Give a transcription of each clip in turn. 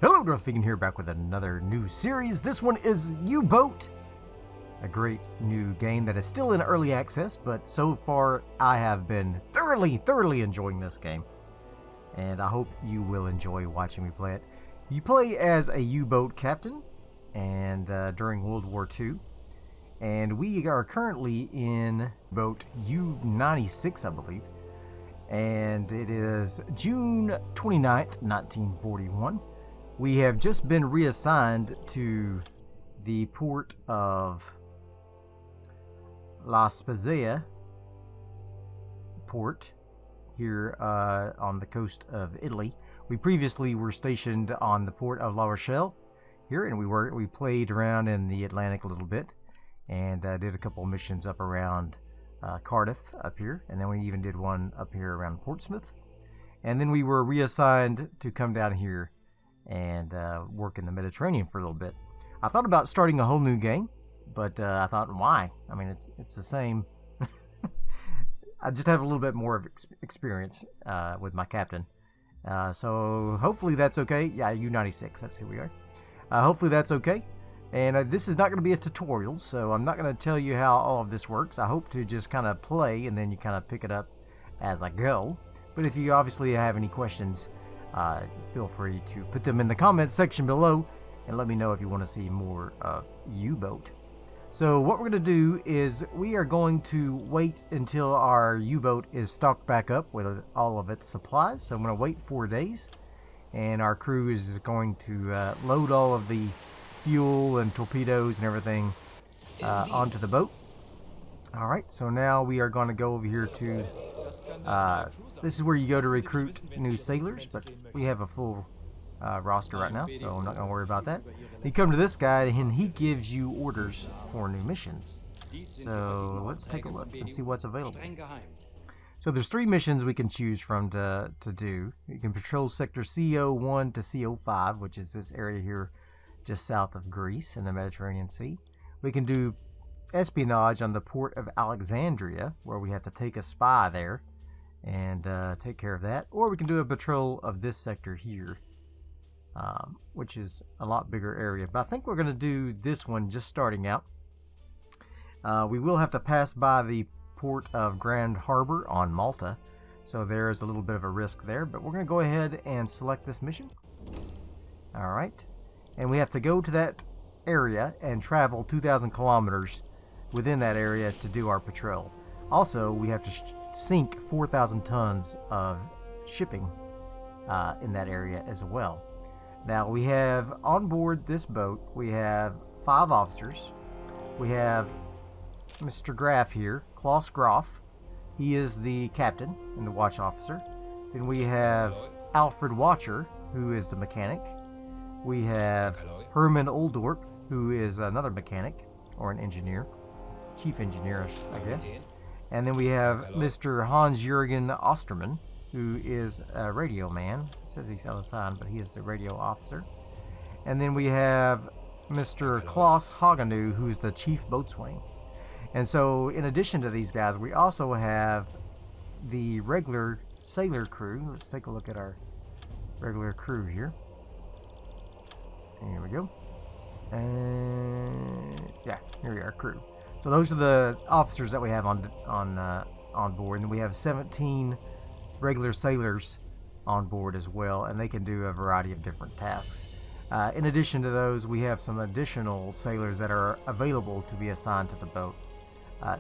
Hello, Darthvegan here, back with another new series. This one is UBoat, a great new game that is still in early access, but so far I have been thoroughly enjoying this game, and I hope you will enjoy watching me play it. You play as a U-boat captain, and during World War II, and we are currently in boat U-96, I believe, and it is June 29th, 1941. We have just been reassigned to the port of La Spezia port here on the coast of Italy. We previously were stationed on the port of La Rochelle here, and we played around in the Atlantic a little bit, and did a couple missions up around Cardiff up here, and then we even did one up here around Portsmouth, and then we were reassigned to come down here and work in the Mediterranean for a little bit. I thought about starting a whole new game, but I thought, why? I mean, it's the same. I just have a little bit more of experience with my captain. So hopefully that's okay. Yeah, U-96, that's who we are. Hopefully that's okay. And this is not going to be a tutorial, so I'm not going to tell you how all of this works. I hope to just kind of play, and then you kind of pick it up as I go. But if you obviously have any questions, feel free to put them in the comments section below and let me know if you want to see more of U-boat. So what we're going to do is we are going to wait until our U-boat is stocked back up with all of its supplies. So I'm going to wait 4 days, and our crew is going to load all of the fuel and torpedoes and everything onto the boat. Alright, so now we are going to go over here to this is where you go to recruit new sailors, but we have a full roster right now, so I'm not going to worry about that. You come to this guy, and he gives you orders for new missions. So let's take a look and see what's available. So there's 3 missions we can choose from to do. You can patrol sector CO1 to CO5, which is this area here just south of Greece in the Mediterranean Sea. We can do espionage on the port of Alexandria, where we have to take a spy there and take care of that. Or we can do a patrol of this sector here, which is a lot bigger area. But I think we're going to do this one just starting out. We will have to pass by the port of Grand Harbor on Malta, so there is a little bit of a risk there. But we're going to go ahead and select this mission. Alright. And we have to go to that area and travel 2,000 kilometers within that area to do our patrol. Also, we have to sink 4,000 tons of shipping in that area as well. Now, we have on board this boat, we have 5 officers. We have Mr. Graf here, Klaus Graf. He is the captain and the watch officer. Then we have Alfred Watcher, who is the mechanic. We have Herman Oldorp, who is another mechanic, or an engineer, chief engineer, I guess. And then we have Mr. Hans-Jürgen Ostermann, who is a radio man. It says he's on the sign, but he is the radio officer. And then we have Mr. Klaus Hagenu, who's the chief boatswain. And so, in addition to these guys, we also have the regular sailor crew. Let's take a look at our regular crew here. Here we go. And yeah, here we are, crew. So those are the officers that we have on board, and we have 17 regular sailors on board as well, and they can do a variety of different tasks. In addition to those, we have some additional sailors that are available to be assigned to the boat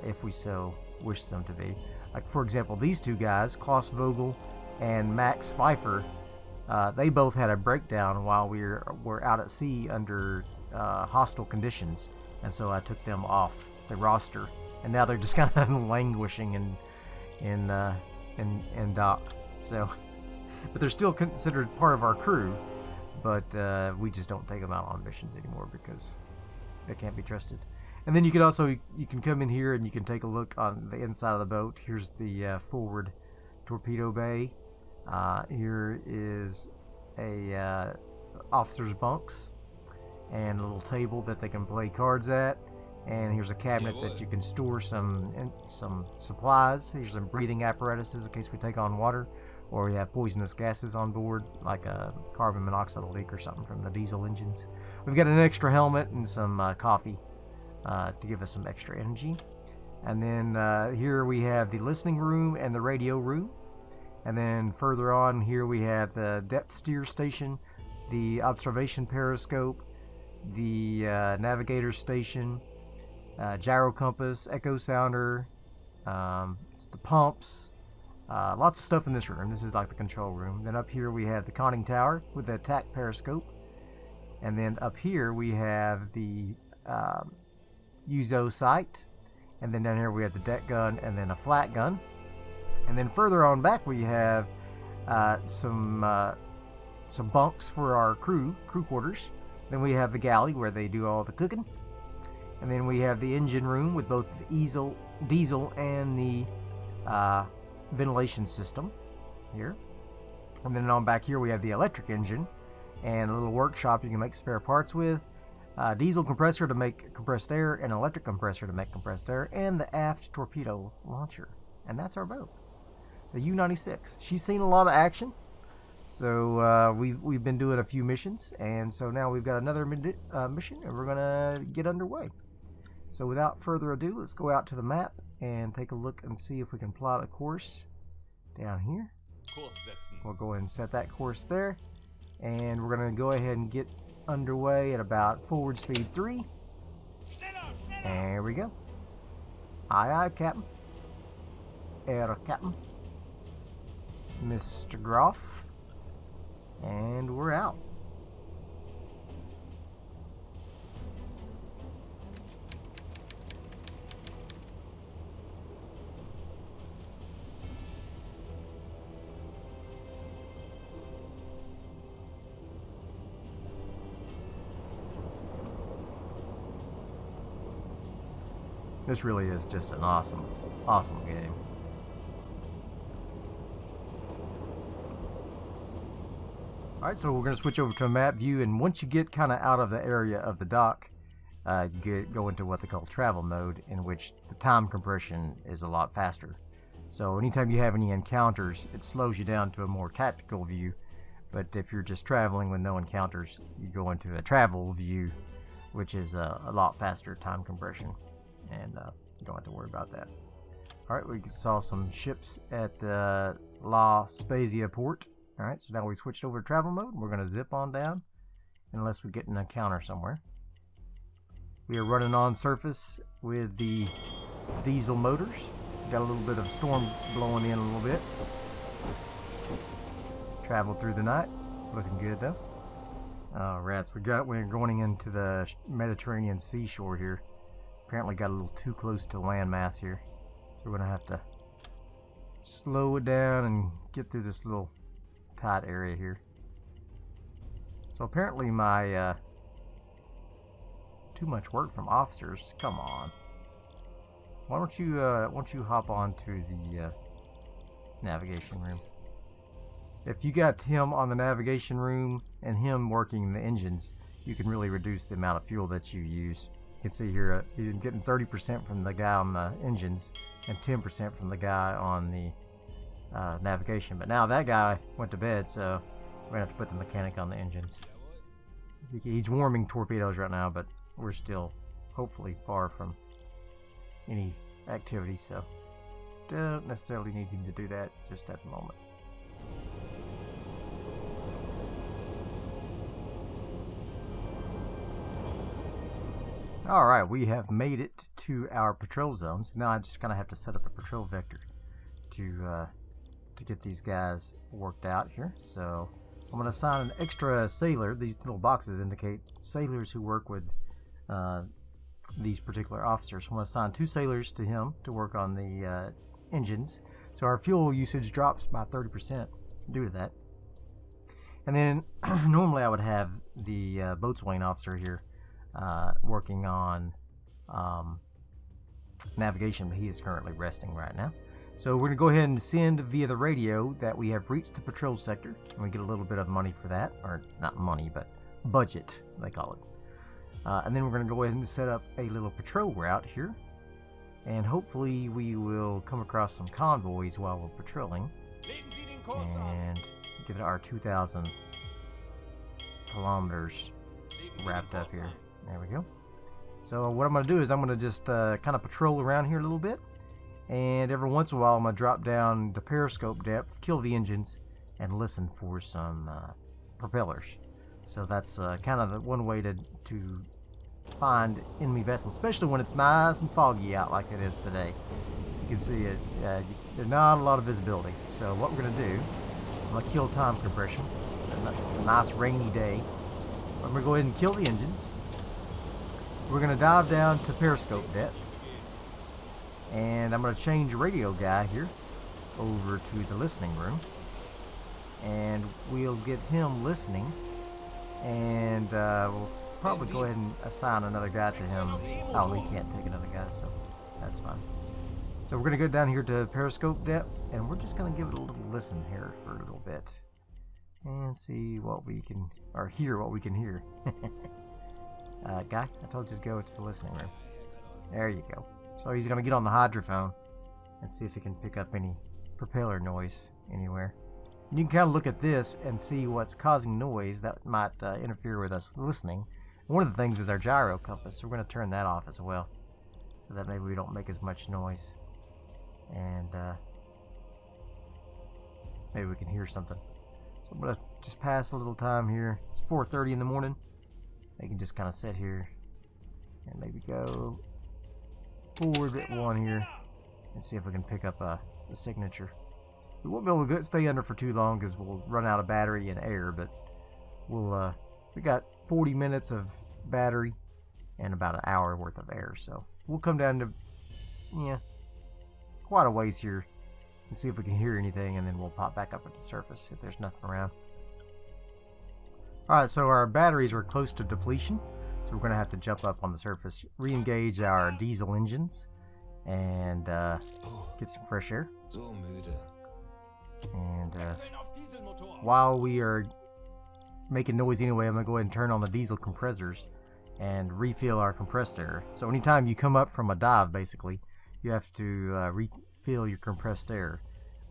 if we so wish them to be. Like, for example, these 2 guys, Klaus Vogel and Max Pfeiffer, they both had a breakdown while we were out at sea under hostile conditions, and so I took them off the roster, and now they're just kind of languishing in dock. So, but they're still considered part of our crew, but we just don't take them out on missions anymore because they can't be trusted. And then you can come in here and you can take a look on the inside of the boat. Here's the forward torpedo bay. Here is a officer's bunks and a little table that they can play cards at. And here's a cabinet that you can store some supplies. Here's some breathing apparatuses in case we take on water. or we have poisonous gases on board, like a carbon monoxide leak or something from the diesel engines. We've got an extra helmet and some coffee to give us some extra energy. And then here we have the listening room and the radio room. And then further on here we have the depth steer station, the observation periscope, the navigator station, gyro compass, echo sounder, the pumps, lots of stuff in this room. This is like the control room. Then up here we have the conning tower with the attack periscope. And then up here we have the UBoat sight. And then down here we have the deck gun and then a flat gun. And then further on back we have some bunks for our crew quarters. Then we have the galley where they do all the cooking. And then we have the engine room with both the diesel and the ventilation system here. And then on back here we have the electric engine and a little workshop you can make spare parts with. Diesel compressor to make compressed air and electric compressor to make compressed air, and the aft torpedo launcher. And that's our boat, the U-96. She's seen a lot of action, so we've been doing a few missions, and so now we've got another mission, and we're gonna get underway. So without further ado, let's go out to the map and take a look and see if we can plot a course down here. We'll go ahead and set that course there, and we're gonna go ahead and get underway at about forward speed 3. There we go. Aye aye, Captain. Captain. Mr. Groff. And we're out. This really is just an awesome game. Alright, so we're going to switch over to a map view, and once you get kind of out of the area of the dock, you go into what they call travel mode, in which the time compression is a lot faster. So anytime you have any encounters, it slows you down to a more tactical view, but if you're just traveling with no encounters, you go into a travel view, which is a lot faster time compression. And you don't have to worry about that. Alright, we saw some ships at the La Spezia port. Alright, so now we switched over to travel mode. We're going to zip on down unless we get an encounter somewhere. We are running on surface with the diesel motors. Got a little bit of storm blowing in a little bit. Traveled through the night. Looking good though. Rats, we're going into the Mediterranean seashore here. Apparently got a little too close to landmass here. So we're going to have to slow it down and get through this little tight area here. So apparently my too much work from officers. Come on. Why don't you hop on to the navigation room? If you got him on the navigation room and him working the engines, you can really reduce the amount of fuel that you use. You can see here he's getting 30% from the guy on the engines and 10% from the guy on the navigation. But now that guy went to bed, so we're gonna have to put the mechanic on the engines. He's warming torpedoes right now, but we're still hopefully far from any activity, so don't necessarily need him to do that just at the moment. Alright, we have made it to our patrol zones. Now I just kind of have to set up a patrol vector to get these guys worked out here. So I'm going to assign an extra sailor. These little boxes indicate sailors who work with these particular officers. So I'm going to assign 2 sailors to him to work on the engines. So our fuel usage drops by 30% due to that. And then normally I would have the boatswain officer here working on navigation, but he is currently resting right now. So we're going to go ahead and send via the radio that we have reached the patrol sector, and we get a little bit of money for that, or not money, but budget, they call it. And then we're going to go ahead and set up a little patrol route here, and hopefully we will come across some convoys while we're patrolling. and give it our 2,000 kilometers wrapped up here. There we go. So what I'm going to do is I'm going to just kind of patrol around here a little bit, and every once in a while I'm going to drop down the periscope depth, kill the engines, and listen for some propellers. So that's kind of the one way to find enemy vessels, especially when it's nice and foggy out like it is today. You can see it. There's not a lot of visibility. So what we're going to do, I'm going to kill time compression. It's a nice rainy day. I'm going to go ahead and kill the engines. We're going to dive down to periscope depth. And I'm going to change radio guy here over to the listening room. And we'll get him listening. And we'll probably go ahead and assign another guy to him. Oh, he can't take another guy, so that's fine. So we're going to go down here to periscope depth, and we're just going to give it a little listen here for a little bit. And see what we can, or hear what we can hear. Guy, I told you to go to the listening room. There you go. So he's going to get on the hydrophone and see if he can pick up any propeller noise anywhere. You can kind of look at this and see what's causing noise that might interfere with us listening. One of the things is our gyro compass, so we're going to turn that off as well, so that maybe we don't make as much noise. And maybe we can hear something. So I'm going to just pass a little time here. It's 4:30 in the morning. I can just kind of sit here and maybe go forward a bit one here and see if we can pick up a signature. We won't be able to stay under for too long because we'll run out of battery and air, but we'll we got 40 minutes of battery and about an hour worth of air, so we'll come down to quite a ways here and see if we can hear anything, and then we'll pop back up at the surface if there's nothing around. Alright, so our batteries are close to depletion, so we're going to have to jump up on the surface, re-engage our diesel engines, and get some fresh air. And while we are making noise anyway, I'm going to go ahead and turn on the diesel compressors and refill our compressed air. So anytime you come up from a dive, basically, you have to refill your compressed air.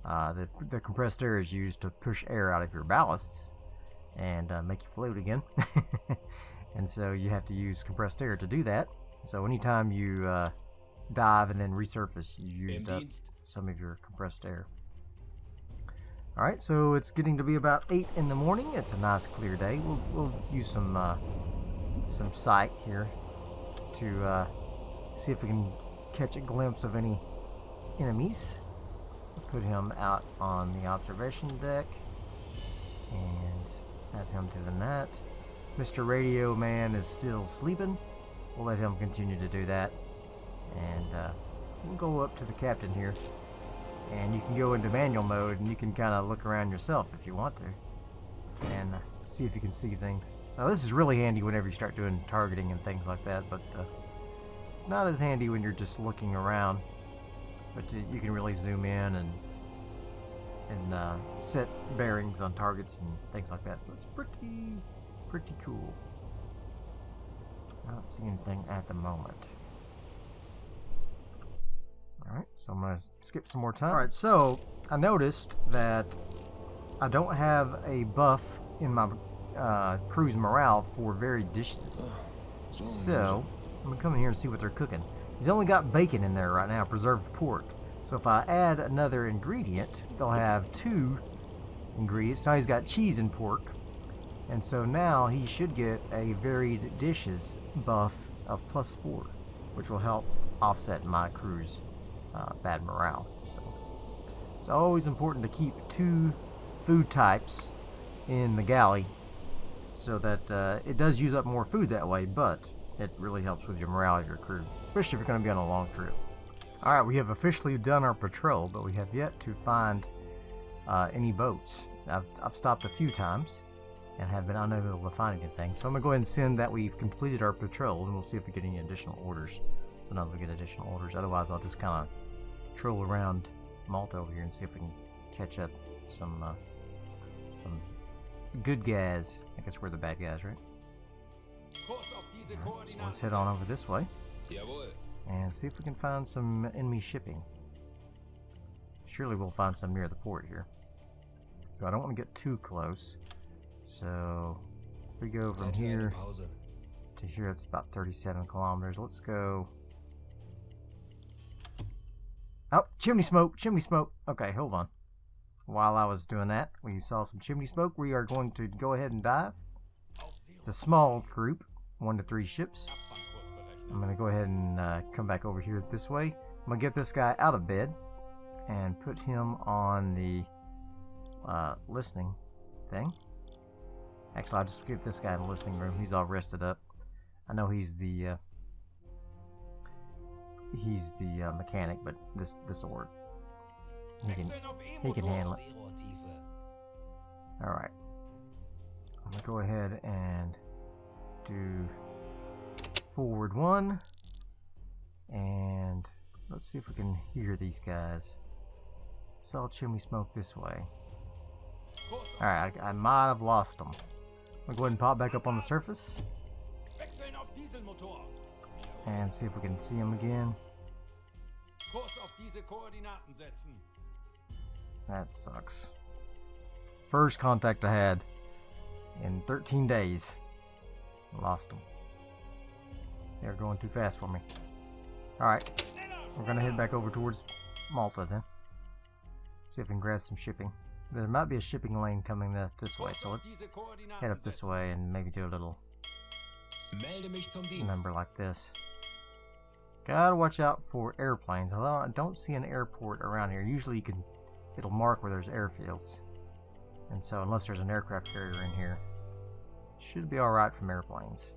The compressed air is used to push air out of your ballasts and make you float again. And so you have to use compressed air to do that. So anytime you dive and then resurface, you used up some of your compressed air. Alright, so it's getting to be about 8 in the morning. It's a nice clear day. We'll use some sight here to see if we can catch a glimpse of any enemies. We'll put him out on the observation deck and have him doing that. Mr. Radio Man is still sleeping. We'll let him continue to do that. And we'll go up to the captain here. And you can go into manual mode and you can kind of look around yourself if you want to and see if you can see things. Now this is really handy whenever you start doing targeting and things like that, but it's not as handy when you're just looking around. But you can really zoom in and set bearings on targets and things like that, so it's pretty cool. I don't see anything at the moment. Alright, so I'm going to skip some more time. Alright, so I noticed that I don't have a buff in my crew's morale for varied dishes. So I'm going to come in here and see what they're cooking. He's only got bacon in there right now, preserved pork. So if I add another ingredient, they'll have 2 ingredients. Now he's got cheese and pork. And so now he should get a varied dishes buff of +4, which will help offset my crew's bad morale. So it's always important to keep 2 food types in the galley so that it does use up more food that way, but it really helps with your morale of your crew, especially if you're going to be on a long trip. Alright, we have officially done our patrol, but we have yet to find any boats. I've stopped a few times and have been unable to find anything, so I'm going to go ahead and send that we've completed our patrol, and we'll see if we get any additional orders. So now we get additional orders, otherwise I'll just kind of troll around Malta over here and see if we can catch up some good guys. I guess we're the bad guys, right? Right, so let's head on over this way and see if we can find some enemy shipping. Surely we'll find some near the port here. So I don't want to get too close. So if we go from here to here, it's about 37 kilometers. Let's go. Oh, chimney smoke, chimney smoke. Okay, hold on. While I was doing that, we saw some chimney smoke. We are going to go ahead and dive. It's a small group, 1 to 3 ships. I'm going to go ahead and come back over here this way. I'm going to get this guy out of bed and put him on the listening thing. Actually, I'll just give this guy in the listening room. He's all rested up. I know he's the mechanic, but this will work. He can handle it. All right. I'm gonna go ahead and do forward 1, and let's see if we can hear these guys. Saw chimney smoke this way. All right, I might have lost them. I'll go ahead and pop back up on the surface and see if we can see them again. That sucks. First contact I had in 13 days. Lost them. They're going too fast for me. Alright, we're going to head back over towards Malta then. See if we can grab some shipping. There might be a shipping lane coming this way, so let's head up this way and maybe do a little number like this. Gotta watch out for airplanes, although I don't see an airport around here. Usually it'll mark where there's airfields. And so unless there's an aircraft carrier in here, should be alright from airplanes.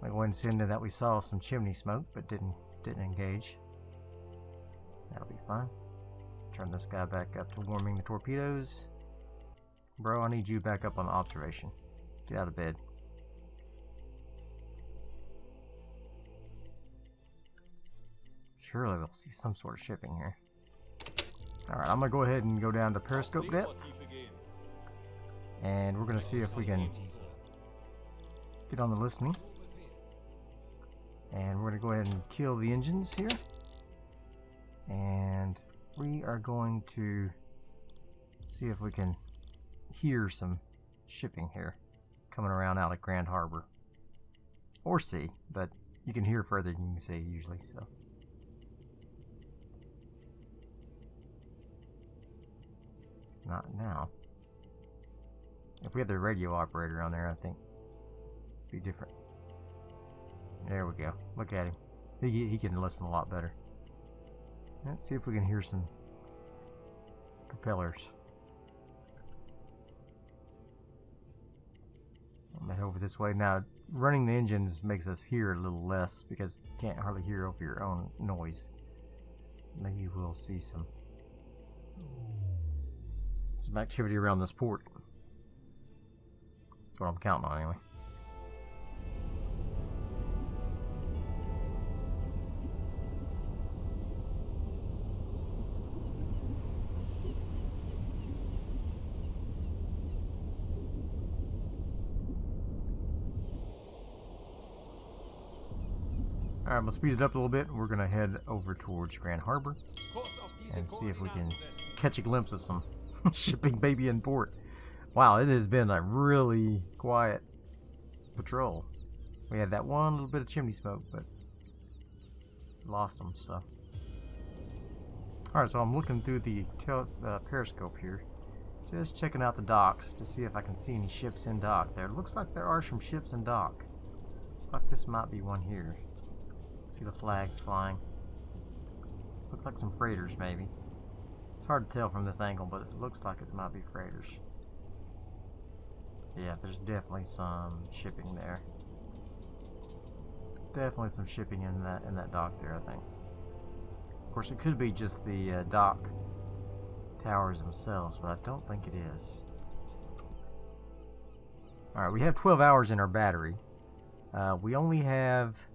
I'm going to send in that we saw some chimney smoke, but didn't engage. That'll be fine. Turn this guy back up to warming the torpedoes. Bro, I need you back up on the observation. Get out of bed. Surely we'll see some sort of shipping here. Alright, I'm going to go ahead and go down to periscope depth. And we're going to see if we can get on the listening. And we're going to go ahead and kill the engines here. And we are going to see if we can hear some shipping here coming around out of Grand Harbor. Or see, but you can hear further than you can see usually, so. Not now. If we had the radio operator on there, I think it'd be different. There we go. Look at him. He can listen a lot better. Let's see if we can hear some propellers. I'm gonna head over this way. Now, running the engines makes us hear a little less because you can't hardly hear over your own noise. Maybe we'll see some activity around this port. That's what I'm counting on anyway. Alright, we'll speed it up a little bit. We're going to head over towards Grand Harbor and see if we can catch a glimpse of some shipping baby in port. Wow, it has been a really quiet patrol. We had that one little bit of chimney smoke, but lost them, so. Alright, so I'm looking through the periscope here. Just checking out the docks to see if I can see any ships in dock there. It looks like there are some ships in dock. Like this might be one here. See the flags flying. Looks like some freighters maybe. It's hard to tell from this angle, but it looks like it might be freighters. Yeah, there's definitely some shipping there. Definitely some shipping in that dock there, I think. Of course, it could be just the dock towers themselves, but I don't think it is. Alright, we have 12 hours in our battery. We only have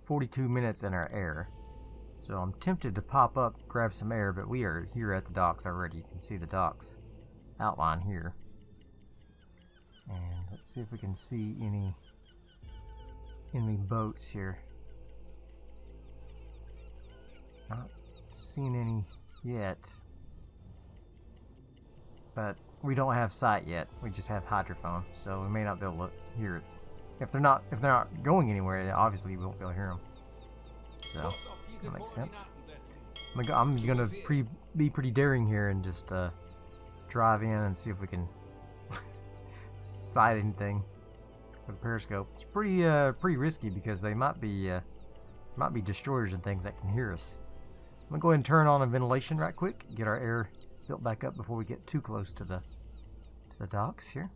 42 minutes in our air. So I'm tempted to pop up, grab some air, but we are here at the docks already. You can see the docks outline here. And let's see if we can see any boats here. Not seen any yet. but we don't have sight yet. We just have hydrophone, so we may not be able to hear it. If they're not going anywhere, obviously we won't be able to hear them. So that makes sense. I'm gonna be pretty daring here and just drive in and see if we can sight anything with a periscope. It's pretty risky because they might be destroyers and things that can hear us. I'm gonna go ahead and turn on a ventilation right quick, get our air built back up before we get too close to the docks here.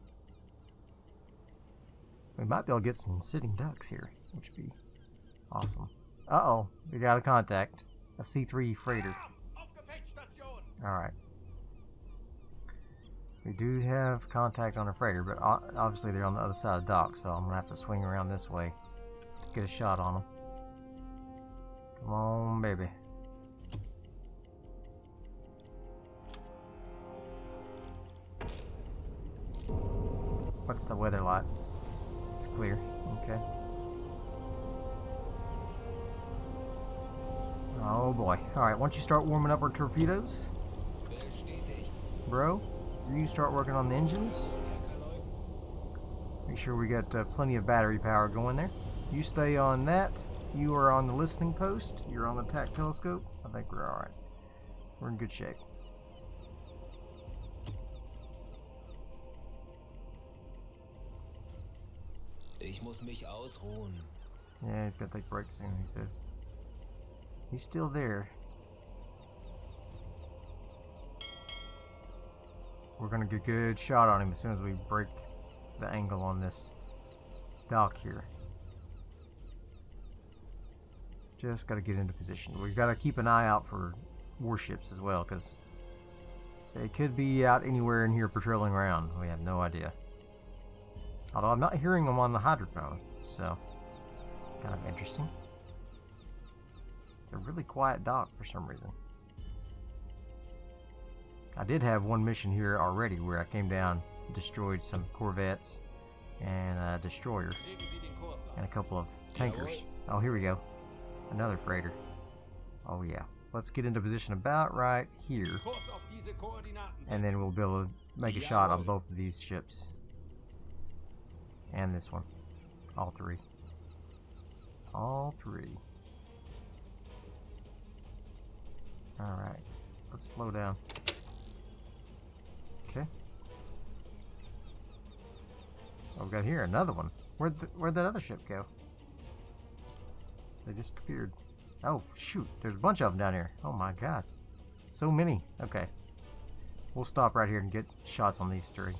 We might be able to get some sitting ducks here, which would be awesome. Uh-oh, we got a contact. A C3 freighter. Alright. We do have contact on a freighter, but obviously they're on the other side of the dock, so I'm going to have to swing around this way to get a shot on them. Come on, baby. What's the weather like? It's clear. Okay. Oh boy. Alright, once you start warming up our torpedoes, bro, you start working on the engines. Make sure we got plenty of battery power going there. You stay on that. You are on the listening post. You're on the TAC telescope. I think we're alright. We're in good shape. Ich muss mich ausruhen. Yeah, he's got to take breaks soon, he says. He's still there. We're going to get a good shot on him as soon as we break the angle on this dock here. Just got to get into position. We've got to keep an eye out for warships as well, because they could be out anywhere in here patrolling around. We have no idea. Although I'm not hearing them on the hydrophone, so kind of interesting. It's a really quiet dock for some reason. I did have one mission here already where I came down, destroyed some corvettes and a destroyer and a couple of tankers. Oh, here we go. Another freighter. Oh yeah. Let's get into position about right here, and then we'll be able to make a shot on both of these ships. And this one. All three. All three. Alright. Let's slow down. Okay. Oh, we got here another one. Where'd that other ship go? They just appeared. Oh, shoot. There's a bunch of them down here. Oh my god. So many. Okay. We'll stop right here and get shots on these three.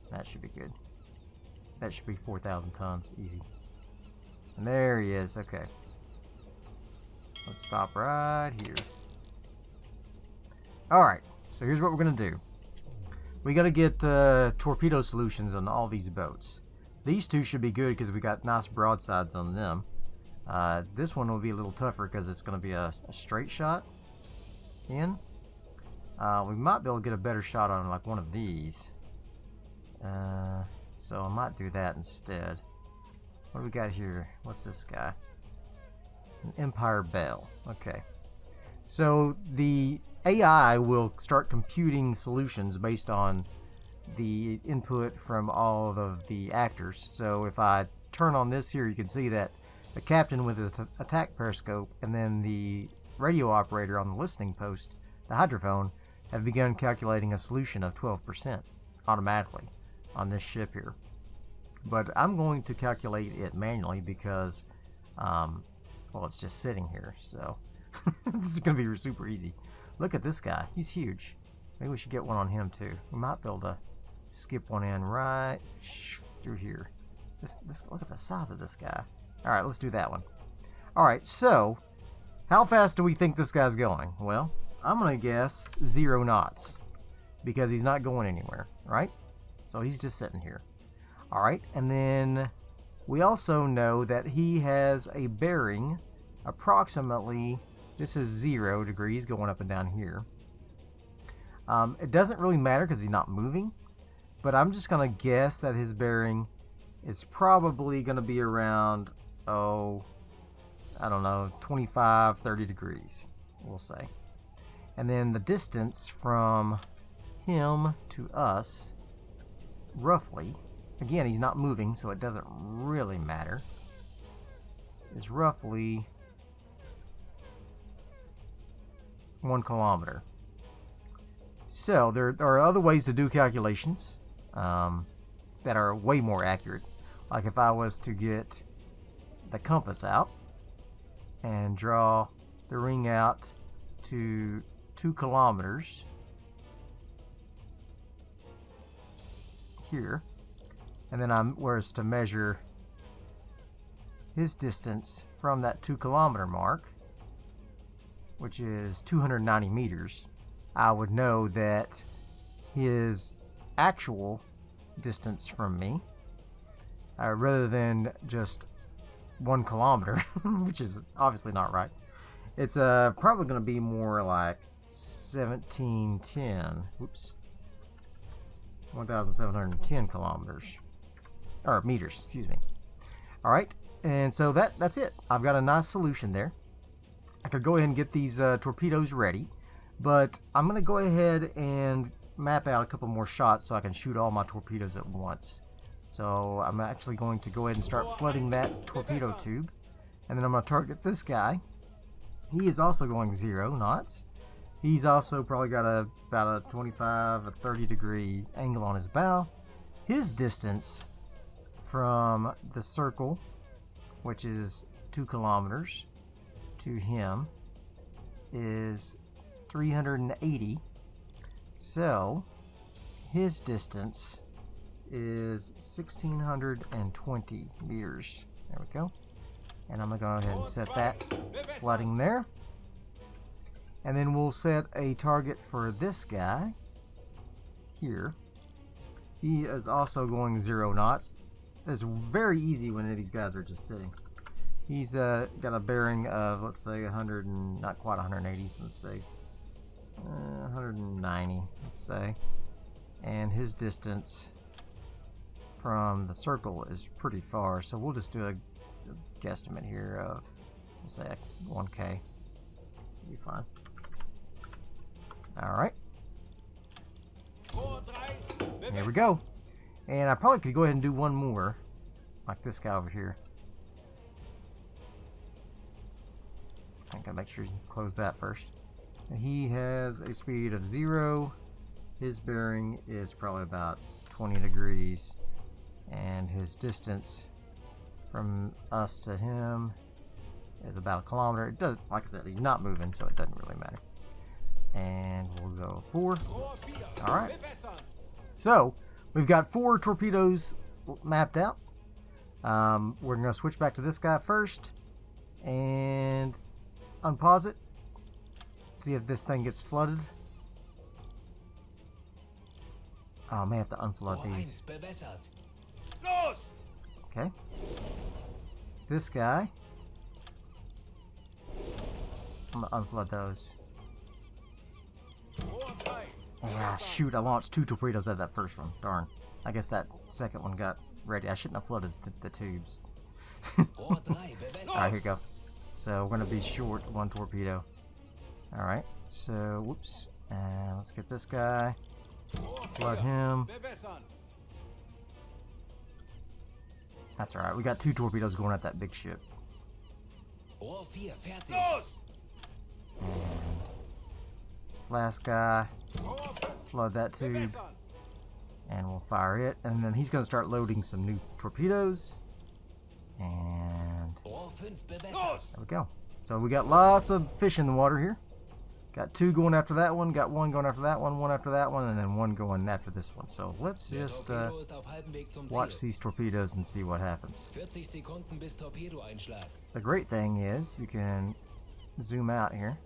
That should be good. That should be 4,000 tons. Easy. And there he is. Okay. Let's stop right here. Alright. So here's what we're going to do. We got to get torpedo solutions on all these boats. These two should be good because we got nice broadsides on them. This one will be a little tougher because it's going to be a straight shot in. We might be able to get a better shot on like one of these. So I might do that instead. What do we got here? What's this guy? An Empire Bell. Okay. So the AI will start computing solutions based on the input from all of the actors. So if I turn on this here, you can see that the captain with his attack periscope and then the radio operator on the listening post, the hydrophone, have begun calculating a solution of 12% automatically on this ship here. But I'm going to calculate it manually because, well, it's just sitting here, so this is going to be super easy. Look at this guy. He's huge. Maybe we should get one on him too. We might be able to skip one in right through here. Look at the size of this guy. All right, let's do that one. All right, so how fast do we think this guy's going? Well, I'm going to guess 0 knots because he's not going anywhere, right? So he's just sitting here. All right, and then we also know that he has a bearing approximately, this is 0 degrees going up and down here. It doesn't really matter because he's not moving, but I'm just going to guess that his bearing is probably going to be around, oh, I don't know, 25, 30 degrees, we'll say. And then the distance from him to us, roughly, again, he's not moving, so it doesn't really matter, is roughly 1 kilometer. So there are other ways to do calculations that are way more accurate. Like if I was to get the compass out and draw the ring out to 2 kilometers here, and then whereas to measure his distance from that 2 kilometer mark, which is 290 meters, I would know that his actual distance from me, rather than just 1 kilometer, which is obviously not right, it's probably going to be more like 1,710 kilometers, or meters, excuse me. All right, and so that's it. I've got a nice solution there. I could go ahead and get these torpedoes ready, but I'm going to go ahead and map out a couple more shots so I can shoot all my torpedoes at once. So I'm actually going to go ahead and start flooding that torpedo tube, and then I'm going to target this guy. He is also going 0 knots. He's also probably got about a 25 or 30 degree angle on his bow. His distance from the circle, which is 2 kilometers, to him is 380. So his distance is 1,620 meters. There we go. And I'm going to go ahead and set that flooding there. And then we'll set a target for this guy here. He is also going 0 knots. It's very easy when these guys are just sitting. He's got a bearing of, let's say, 100 and not quite 180. Let's say 190. Let's say, and his distance from the circle is pretty far. So we'll just do a guesstimate here of, we'll say 1K. Be fine. All right. There we go. And I probably could go ahead and do one more, like this guy over here. I gotta make sure you close that first. He has a speed of 0. His bearing is probably about 20 degrees, and his distance from us to him is about 1 kilometer. It does, like I said, he's not moving, so it doesn't really matter. And we'll go 4. All right. So we've got 4 torpedoes mapped out. We're going to switch back to this guy first and unpause it. See if this thing gets flooded. Oh, I may have to unflood these. Okay. This guy, I'm going to unflood those. Yeah, shoot, I launched 2 torpedoes at that first one. Darn. I guess that second one got ready. I shouldn't have flooded the tubes. Alright, here we go. So we're going to be short 1 torpedo. Alright, so, whoops. And let's get this guy. Flood him. That's alright. We got 2 torpedoes going at that big ship. And this last guy. Flood that tube. And we'll fire it. And then he's going to start loading some new torpedoes. And there we go. So we got lots of fish in the water here. Got 2 going after that one, got 1 going after that one after that one, and then 1 going after this one. So let's just watch these torpedoes and see what happens. The great thing is you can zoom out here,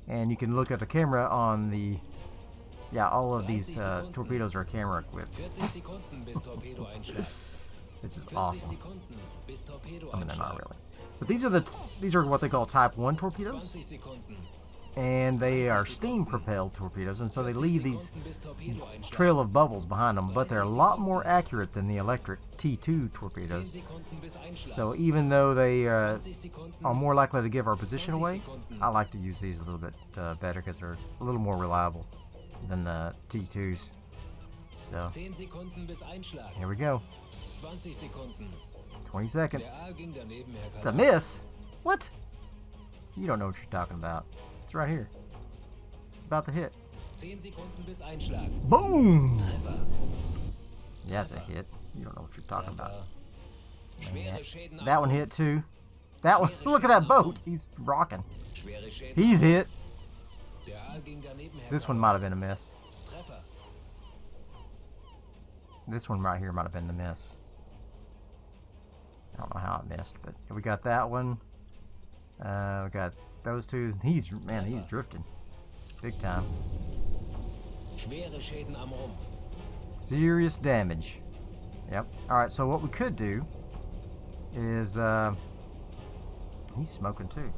and you can look at the camera on the, yeah, all of these torpedoes are camera equipped. Which is awesome. I mean, they're not really. But these are what they call Type 1 torpedoes. And they are steam propelled torpedoes, and so they leave these trail of bubbles behind them, but they're a lot more accurate than the electric T2 torpedoes. So even though they are more likely to give our position away, I like to use these a little bit better because they're a little more reliable. than the T2s. So 10 Sekunden bis Einschlag. here we go. 20 Sekunden. 20 Der seconds. Aal ging daneben, Herr It's a Kanal. miss. What? You don't know what you're talking about. It's right here. It's about to hit. 10 Sekunden bis Einschlag. Boom! Treffer. Yeah, it's a hit. You don't know what you're talking about. Treffer. Schwere Schäden am That one Rumpf. hit too. That one. Look at that boat. He's rocking. Schwere Schäden. He's hit. Der Aal ging daneben, Herr This one Kanal. might have been a miss. Treffer. This one right here might have been the miss. I don't know how it missed, but we got that one. We got those two. He's drifting. Big time. Schwere Schäden am Rumpf. Serious damage. Yep. Alright, so what we could do is he's smoking too.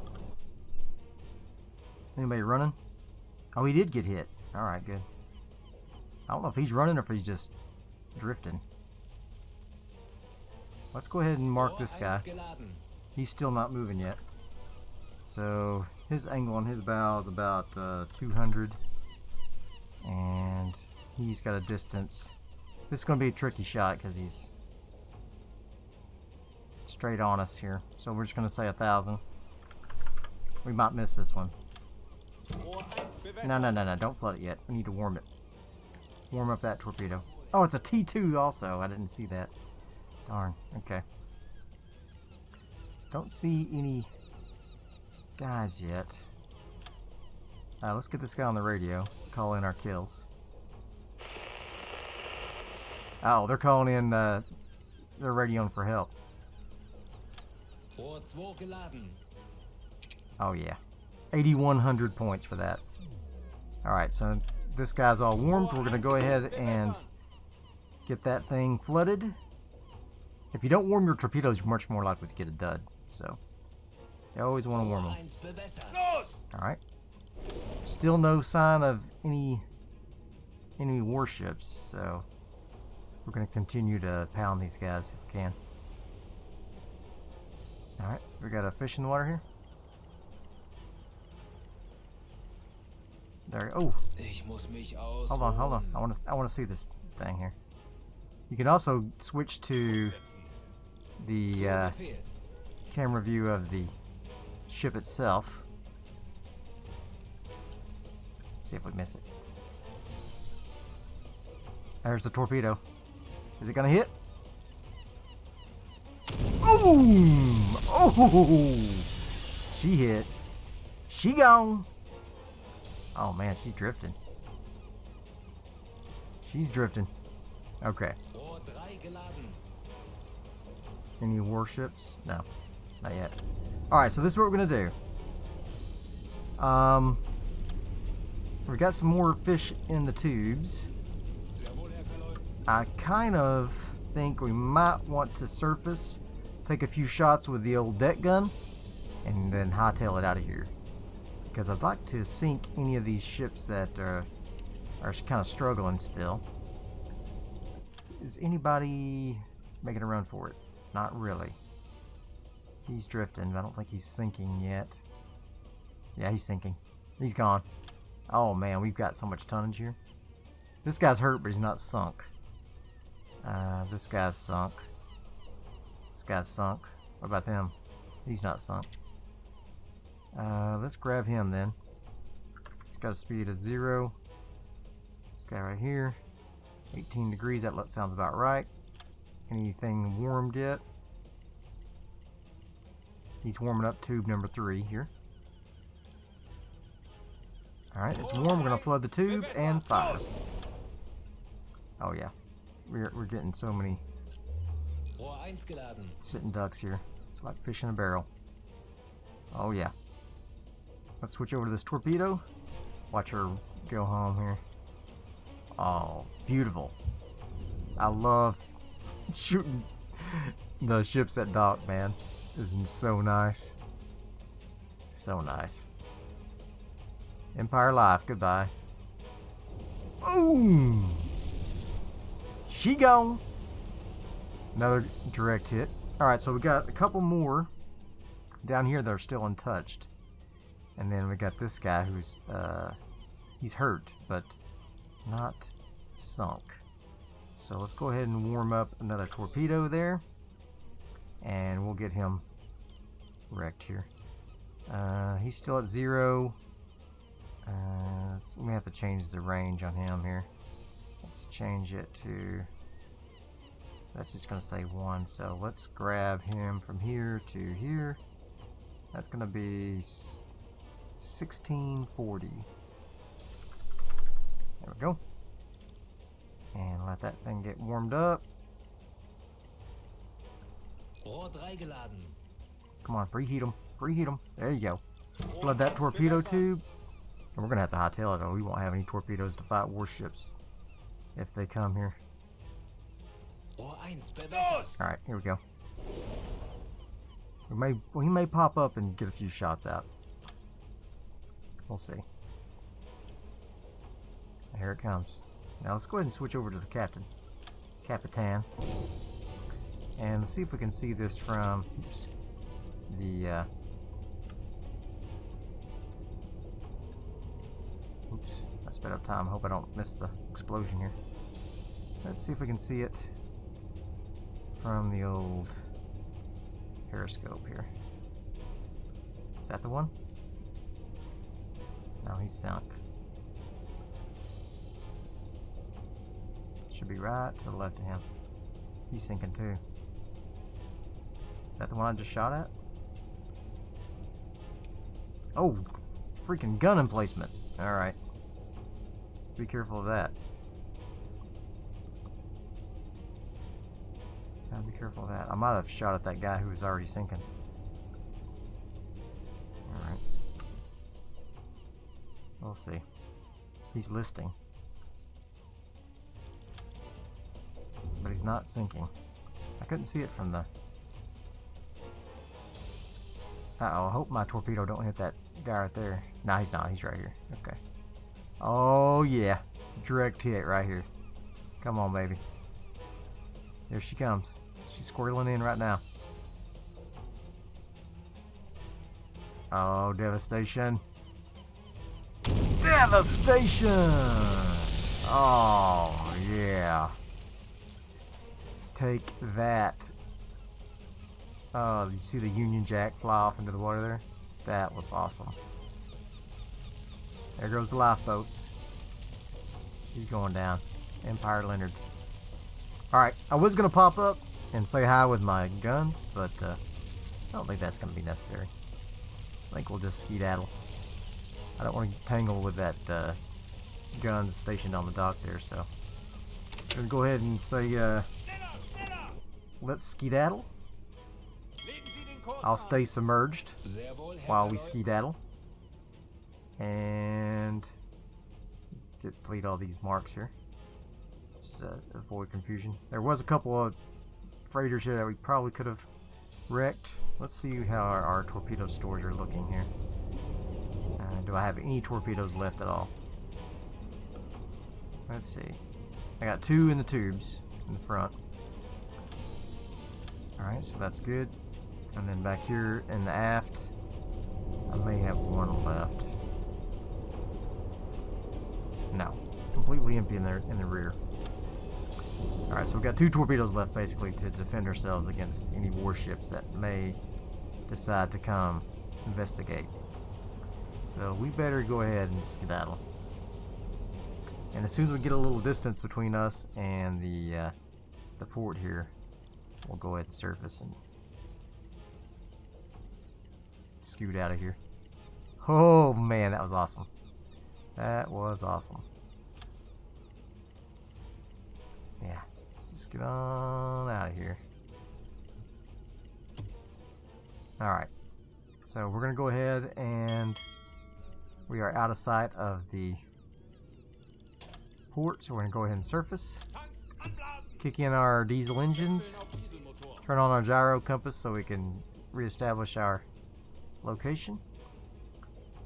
Anybody running? Oh, he did get hit. Alright, good. I don't know if he's running or if he's just drifting. Let's go ahead and mark this guy. Geladen. He's still not moving yet. So his angle on his bow is about 200. And he's got a distance. This is going to be a tricky shot because he's straight on us here. So we're just going to say 1,000. We might miss this one. No. Don't flood it yet. We need to warm it. Warm up that torpedo. Oh, it's a T2 also. I didn't see that. Darn. Okay. Don't see any guys yet. Let's get this guy on the radio. Call in our kills. Oh, they're calling in. They're radioing for help. Rohr 2 geladen. Oh yeah, 8,100 points for that. All right, so this guy's all warmed. We're gonna go ahead and get that thing flooded. If you don't warm your torpedoes, you're much more likely to get a dud. So you always want to warm them. Rohr 1 bewässert. All right. Still no sign of any enemy warships, so we're going to continue to pound these guys if we can. All right, we got a fish in the water here. There. Oh, Ich muss mich ausruhen. hold on. I want to see this thing here. You can also switch to the Befehl. camera view of the ship itself. See if we miss it. There's the torpedo. Is it gonna hit? Boom! Oh! She hit. She gone. Oh man, she's drifting. She's drifting. Okay. Rohr 3 geladen. Any warships? No, not yet. All right, so this is what we're gonna do. We got some more fish in the tubes. Sehr wohl, Herr Kanal. I kind of think we might want to surface, take a few shots with the old deck gun, and then hightail it out of here. Because I'd like to sink any of these ships that are kind of struggling still. Is anybody making a run for it? Not really. He's drifting, but I don't think he's sinking yet. Yeah, he's sinking. He's gone. Oh man, we've got so much tonnage here. This guy's hurt, but he's not sunk. This guy's sunk. This guy's sunk. What about him? He's not sunk. Let's grab him then. He's got a speed of 0. This guy right here. 18 degrees, that sounds about right. Anything warmed yet? He's warming up tube number 3 here. Alright, it's warm. We're going to flood the tube and fire. Oh yeah. We're getting so many Rohr 1 geladen. sitting ducks here. It's like fish in a barrel. Oh yeah. Let's switch over to this torpedo. Watch her go home here. Oh, beautiful. I love shooting the ships at dock, man. This is so nice. So nice. Empire Life, goodbye. Boom! She gone. Another direct hit. Alright, so we got a couple more down here that are still untouched. And then we got this guy who's, he's hurt, but not sunk. So let's go ahead and warm up another torpedo there, and we'll get him wrecked here. He's still at 0. We have to change the range on him here. Let's change it to, that's just going to say 1. So let's grab him from here to here. That's going to be 1640. There we go. And let that thing get warmed up. Rohr 3 geladen. Come on, preheat them. Preheat them. There you go. Flood that torpedo tube. And we're going to have to hightail it, or we won't have any torpedoes to fight warships if they come here. Rohr 1 bewässert. Alright, here we go. He may pop up and get a few shots out. We'll see. Here it comes. Now let's go ahead and switch over to the Capitan. And let's see if we can see this from the oops, I sped up time. Hope I don't miss the explosion here. Let's see if we can see it from the old periscope here. Is that the one? No, he's sunk. Should be right to the left of him. He's sinking too. Is that the one I just shot at? Oh, freaking gun emplacement. Alright. Be careful of that. Gotta be careful of that. I might have shot at that guy who was already sinking. Alright. We'll see. He's listing. But he's not sinking. I couldn't see it from the... Uh-oh, I hope my torpedo don't hit that guy right there. No, he's not. He's right here. Okay. Oh, yeah. Direct hit right here. Come on, baby. There she comes. She's squirreling in right now. Oh, devastation. Devastation! Oh, yeah. Take that. Oh, you see the Union Jack fly off into the water there? That was awesome. There goes the lifeboats. He's going down. Empire Leonard. Alright, I was going to pop up and say hi with my guns, but I don't think that's going to be necessary. I think we'll just skedaddle. I don't want to tangle with that guns stationed on the dock there, so I'm going to go ahead and say let's skedaddle. I'll stay submerged while we skedaddle. And delete all these marks here. Just to avoid confusion. There was a couple of freighters here that we probably could have wrecked. Let's see how our torpedo stores are looking here. Do I have any torpedoes left at all? Let's see. I got 2 in the tubes in the front. Alright, so that's good. And then back here in the aft, I may have 1 left. No, completely empty in the rear. Alright, so we've got 2 torpedoes left basically to defend ourselves against any warships that may decide to come investigate. So we better go ahead and skedaddle. And as soon as we get a little distance between us and the port here, we'll go ahead and surface and scoot out of here. Oh man, that was awesome. That was awesome. Yeah, just get on out of here. Alright, so we're going to go ahead and we are out of sight of the port, so we're going to go ahead and surface. Kick in our diesel engines. Turn on our gyro compass so we can reestablish our location.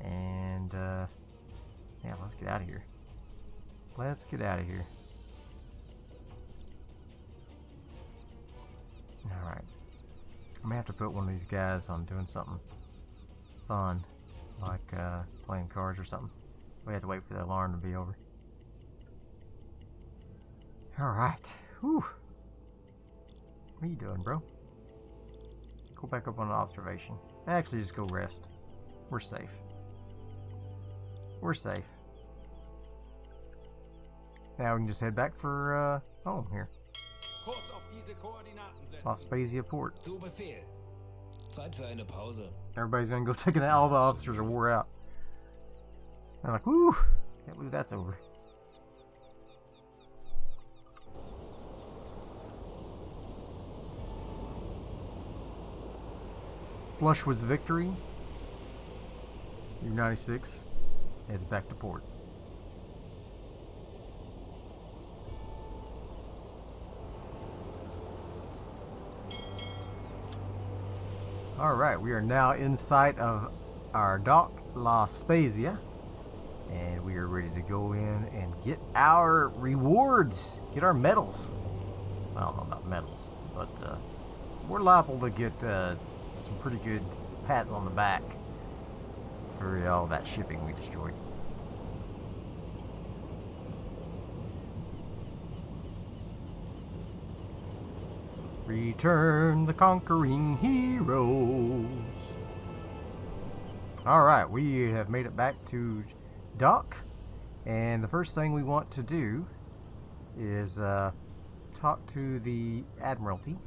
And yeah, let's get out of here. Let's get out of here. Alright. I'm gonna have to put one of these guys on doing something fun, like playing cards or something. We have to wait for the alarm to be over. Alright. Whew. What are you doing, bro? Go back up on observation. Actually, just go rest. We're safe. We're safe. Now we can just head back for home here. Las Spezia Port. Zu Befehl. Zeit für eine Pause. Everybody's gonna go take an all the officers are wore out. I'm like, woo! Can't believe that's over. Flushwood's victory. U-96 heads back to port. Alright, we are now in sight of our dock, La Spezia. And we are ready to go in and get our rewards. Get our medals. Well, no, not medals, but we're liable to get some pretty good pats on the back for all that shipping we destroyed. Return the conquering heroes. Alright, we have made it back to dock, and the first thing we want to do is talk to the Admiralty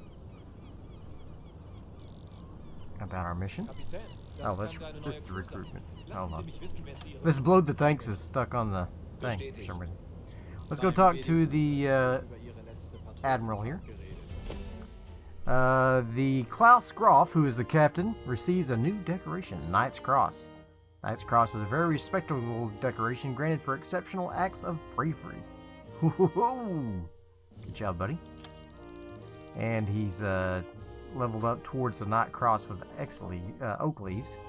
about our mission. Oh, this is the recruitment. Hold on. This blow the tanks is stuck on the thing for some reason. Let's go talk to the Admiral here. The Klaus Groff, who is the captain, receives a new decoration, Knight's Cross. Knight's Cross is a very respectable decoration granted for exceptional acts of bravery. Good job, buddy. And he's leveled up towards the Knight Cross with oak leaves.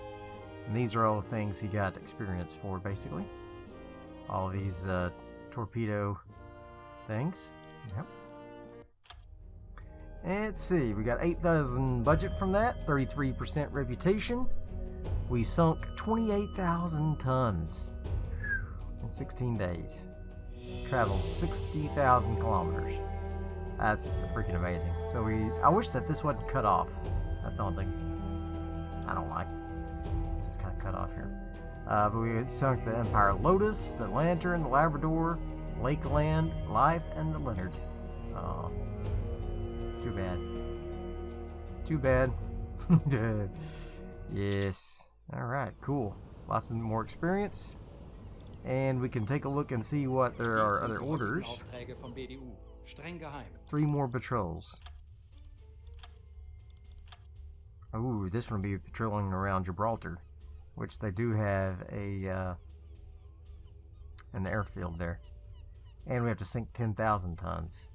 And these are all the things he got experience for, basically. All these torpedo things. Yep. And let's see, we got 8,000 budget from that, 33% reputation. We sunk 28,000 tons in 16 days. Traveled 60,000 kilometers. That's freaking amazing. So I wish that this wasn't cut off. That's the only thing I don't like. It's kind of cut off here. But we had sunk the Empire Lotus, the Lantern, the Labrador, Lakeland, Life, and the Leonard. Oh, too bad. Too bad. Yes. Alright, cool. Lots of more experience. And we can take a look and see what there are other orders. 3 more patrols. Ooh, this one will be patrolling around Gibraltar, which they do have an airfield there. And we have to sink 10,000 tons.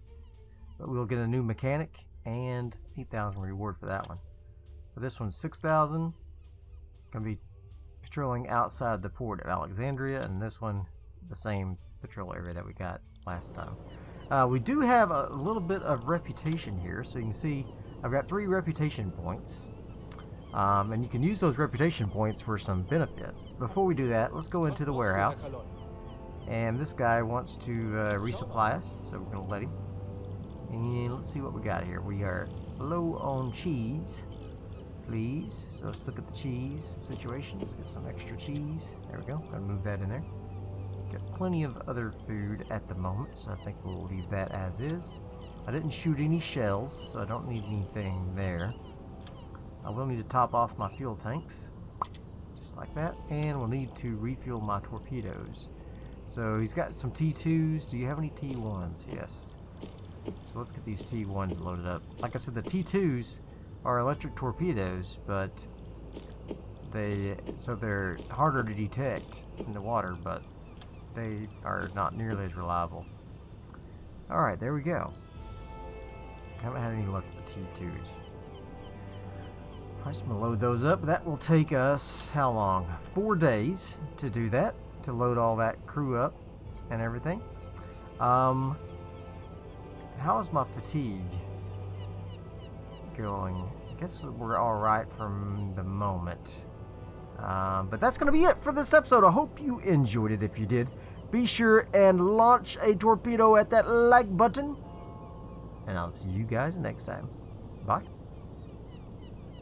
But we'll get a new mechanic and 8,000 reward for that one. For this one, 6,000. Gonna be patrolling outside the port of Alexandria, and this one, the same patrol area that we got last time. We do have a little bit of reputation here, so you can see I've got 3 reputation points. And you can use those reputation points for some benefits. Before we do that, let's go into the warehouse. And this guy wants to resupply us, so we're going to let him. And let's see what we got here. We are low on cheese, please. So let's look at the cheese situation. Let's get some extra cheese. There we go. Gotta move that in there. Got plenty of other food at the moment, so I think we'll leave that as is. I didn't shoot any shells, so I don't need anything there. I will need to top off my fuel tanks, just like that, and we'll need to refuel my torpedoes. So he's got some T2s. Do you have any T1s? Yes. So let's get these T1s loaded up. Like I said, the T2s are electric torpedoes, but they're harder to detect in the water, but they are not nearly as reliable. Alright, there we go. Haven't had any luck with the T2s. I'm just going to load those up. That will take us, how long? 4 days to do that, to load all that crew up and everything. How is my fatigue going? I guess we're alright from the moment. But that's going to be it for this episode. I hope you enjoyed it. If you did, Be sure and launch a torpedo at that like button. And I'll see you guys next time. Bye.